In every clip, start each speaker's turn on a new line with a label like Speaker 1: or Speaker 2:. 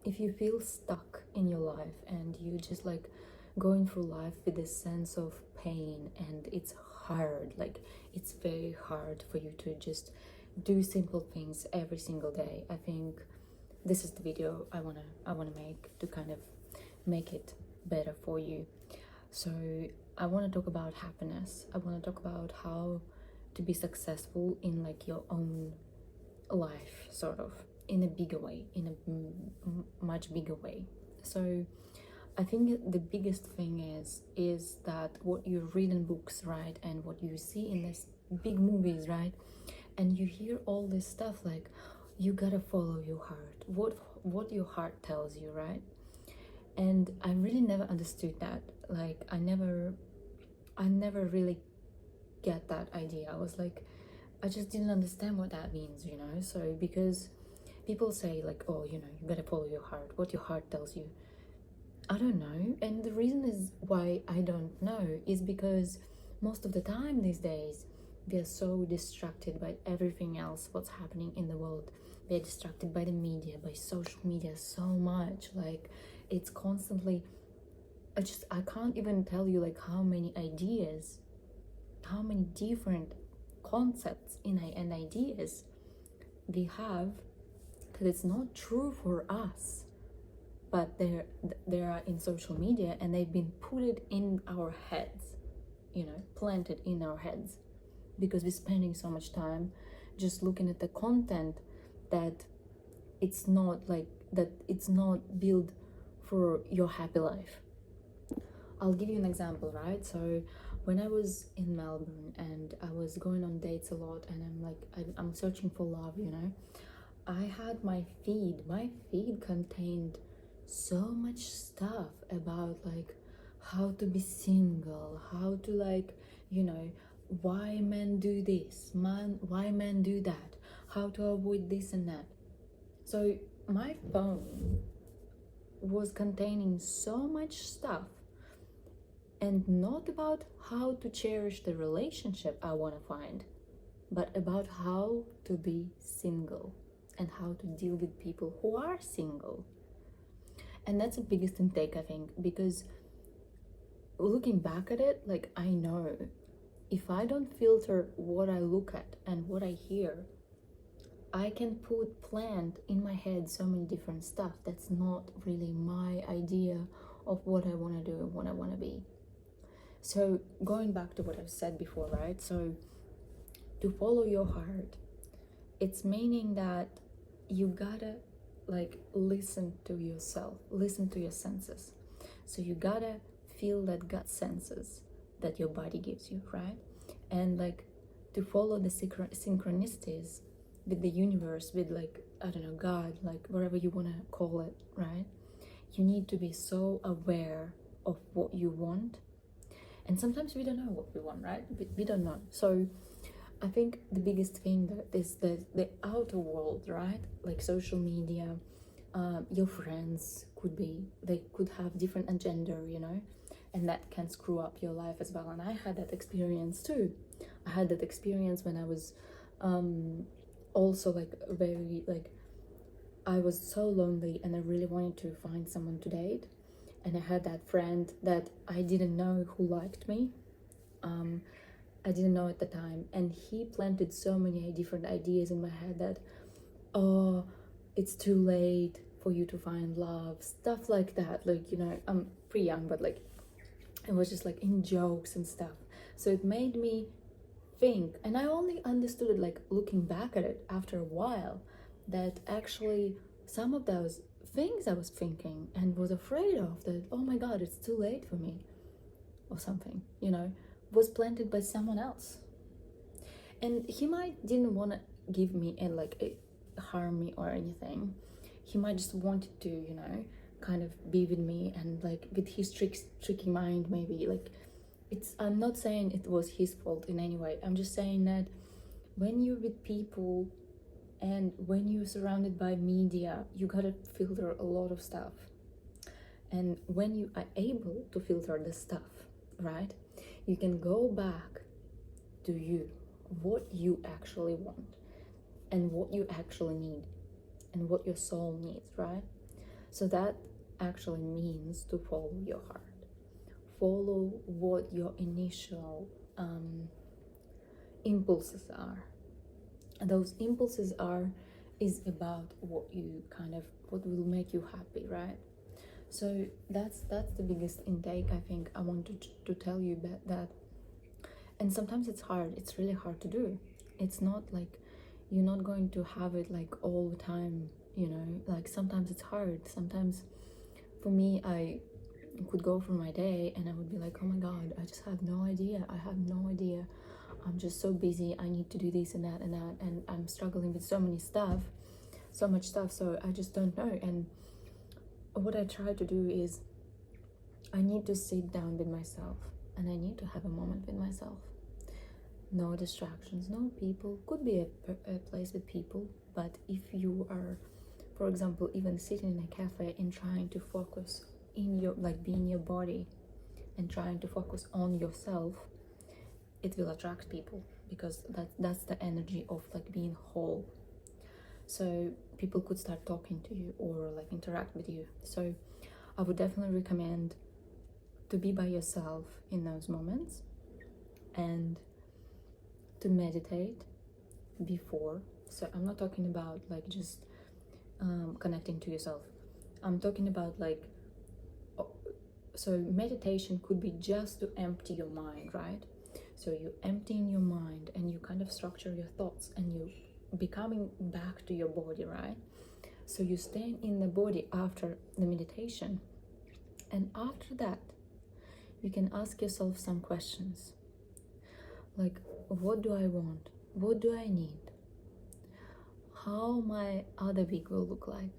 Speaker 1: if you feel stuck in your life and you just like going through life with this sense of pain, and it's hard, like it's very hard for you to just do simple things every single day, I think this is the video I wanna make to kind of make it better for you. So I want to talk about happiness. I want to talk about how to be successful in like your own life, sort of in a bigger way, in a much bigger way. So I think the biggest thing is that what you read in books, right, and what you see in these big movies, right, and you hear all this stuff like you gotta follow your heart, what your heart tells you, right? And I really never understood that. Like I never really get that idea. I was like, I just didn't understand what that means, you know. So because people say like, oh, you know, you gotta follow your heart, what your heart tells you. I don't know. And the reason is why I don't know is because most of the time these days we are so distracted by everything else what's happening in the world. We are distracted by the media, by social media so much. Like it's constantly, I can't even tell you like how many ideas, how many different concepts and ideas we have that it's not true for us, but they are in social media and they've been put it in our heads, you know, planted in our heads, because we're spending so much time just looking at the content that it's not like that, it's not built for your happy life. I'll give you an example, right? So when I was in Melbourne and I was going on dates a lot, and I'm like I'm searching for love, you know, I had my feed contained so much stuff about like how to be single, how to like, you know, why men do this, why men do that, how to avoid this and that. So my phone was containing so much stuff, and not about how to cherish the relationship I want to find, but about how to be single and how to deal with people who are single. And that's the biggest intake, I think, because looking back at it, like I know if I don't filter what I look at and what I hear, I can plant in my head so many different stuff that's not really my idea of what I want to do and what I want to be. So going back to what I've said before, right? So to follow your heart, it's meaning that you gotta like listen to yourself, listen to your senses. So you gotta feel that gut senses that your body gives you, right? And like to follow the synchronicities with the universe, with like, I don't know, God, like whatever you want to call it, right? You need to be so aware of what you want. And sometimes we don't know what we want, right? We don't know. So I think the biggest thing that is the outer world, right? Like social media, your friends they could have different agenda, you know, and that can screw up your life as well. And I had that experience too. I had that experience when I was also like very like, I was so lonely and I really wanted to find someone to date. And I had that friend that I didn't know who liked me. I didn't know at the time, and he planted so many different ideas in my head that, oh, it's too late for you to find love, stuff like that. Like, you know, I'm pretty young, but like it was just like in jokes and stuff. So it made me think, and I only understood it like looking back at it after a while, that actually some of those things I was thinking and was afraid of, that oh my god, it's too late for me or something, you know, was planted by someone else. And he might didn't want to give me and like harm me or anything. He might just wanted to, you know, kind of be with me, and like with his tricky mind, maybe like it's, I'm not saying it was his fault in any way. I'm just saying that when you're with people and when you're surrounded by media, you gotta filter a lot of stuff. And when you are able to filter the stuff, right, you can go back to you, what you actually want and what you actually need and what your soul needs, right? So that actually means to follow your heart, follow what your initial impulses are. And those impulses is about what you kind of, what will make you happy, right? So that's the biggest intake I think I wanted to tell you about that. And sometimes it's hard, it's really hard to do. It's not like you're not going to have it like all the time, you know, like sometimes it's hard. Sometimes for me, I could go through my day and I would be like, oh my god, I just have no idea, I have no idea, I'm just so busy, I need to do this and that and that, and I'm struggling with so much stuff, so I just don't know. And what I try to do is I need to sit down with myself and I need to have a moment with myself. No distractions, no people. Could be a place with people, but if you are, for example, even sitting in a cafe and trying to focus in your, like, be in your body and trying to focus on yourself, it will attract people, because that's the energy of like being whole. So people could start talking to you or like interact with you. So I would definitely recommend to be by yourself in those moments and to meditate before. So I'm not talking about like just connecting to yourself. I'm talking about like, so meditation could be just to empty your mind, right? So you empty in your mind and you kind of structure your thoughts and you becoming back to your body, right? So you stay in the body after the meditation, and after that you can ask yourself some questions like, what do I want, what do I need, how my other week will look like,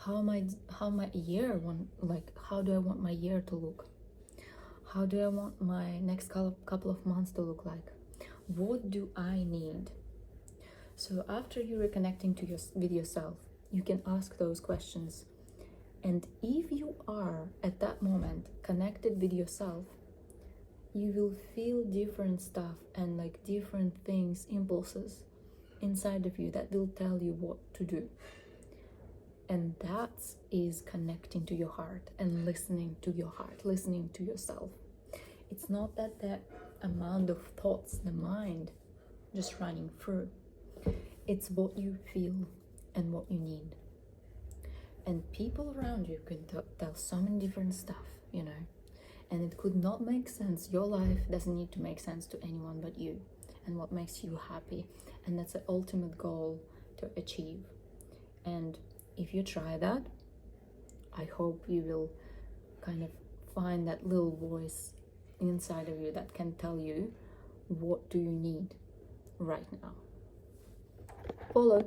Speaker 1: how my year want, like how do I want my year to look, how do I want my next couple of months to look like, what do I need. So after you're reconnecting to with yourself, you can ask those questions, and if you are at that moment connected with yourself, you will feel different stuff and like different things, impulses inside of you that will tell you what to do. And that is connecting to your heart and listening to your heart, listening to yourself. It's not that the amount of thoughts, the mind just running through. It's what you feel and what you need. And people around you can tell so many different stuff, you know, and it could not make sense. Your life doesn't need to make sense to anyone but you and what makes you happy. And that's the ultimate goal to achieve. And if you try that, I hope you will kind of find that little voice inside of you that can tell you what do you need right now. Follow.